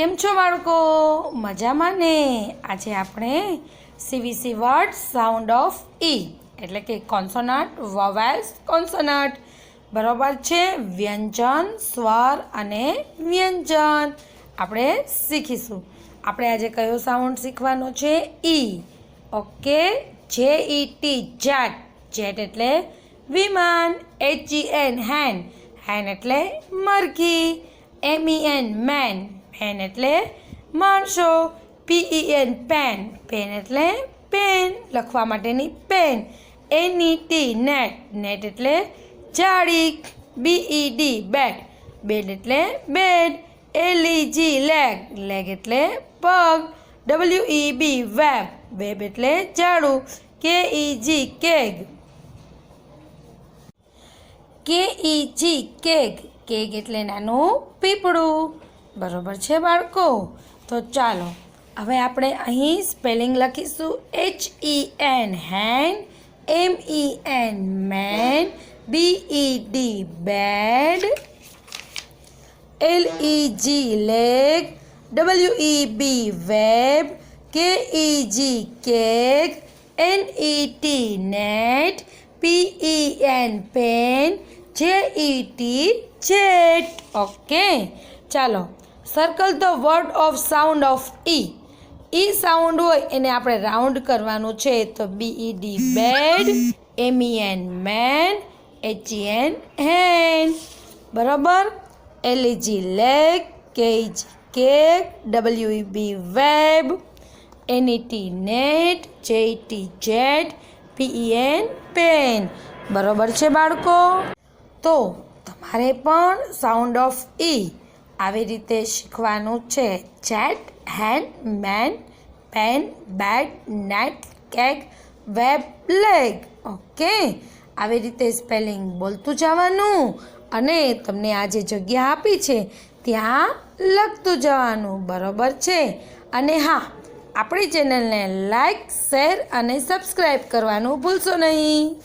કેમ છો બાળકો? મજામાં ને? આજે આપણે સીવીસી વર્ડ સાઉન્ડ ઓફ ઈ એટલે કે કોન્સોનન્ટ, વોવેલ્સ, કોન્સોનન્ટ બરાબર છે. વ્યંજન, સ્વર અને વ્યંજન આપણે શીખીશું. આપણે આજે કયો સાઉન્ડ શીખવાનો છે? ઈ. ઓકે. JET jet. જેટ એટલે વિમાન. HEN હેન. હેન એટલે મરઘી. MEN main. પેન એટલે માણસો. PEN pen. પેન એટલે પેન લખવા માટેની પેન. NET net. નેટ એટલે જાળી. BED bed. બેડ એટલે બેડ. LEG leg. લેગ એટલે પગ. WEB web. વેબ એટલે ઝાડુ. KEG keg. KEG keg. Keg એટલે નાનું પીપળું. બરાબર છે બાળકો? તો ચાલો હવે આપણે અહીં સ્પેલિંગ લખીશું. HEN hen. MEN men. BED bed. LEG leg. WEB web. KEG keg. NET net. PEN pen. JET jet. Okay, ચાલો circle the word of sound of E. E sound હોય એને આપણે રાઉન્ડ કરવાનું છે. તો BED bed. MEN men. HEN hen. બરાબર. LEG leg. KEG keg. WEB web. NET net. JET jet. PEN pen. બરાબર છે બાળકો? તો તમારે પણ સાઉન્ડ ઓફ ઈ આવી રીતે શીખવાનું છે. Jet, hen, men, pen, bed, net, keg, web, leg. Okay, આવી રીતે સ્પેલિંગ બોલતું જવાનું અને તમને આ જે જગ્યા આપી છે ત્યાં લખતું જવાનું. બરાબર છે? અને હા, આપણી ચેનલને લાઈક, શેર અને સબસ્ક્રાઈબ કરવાનું ભૂલશો નહીં.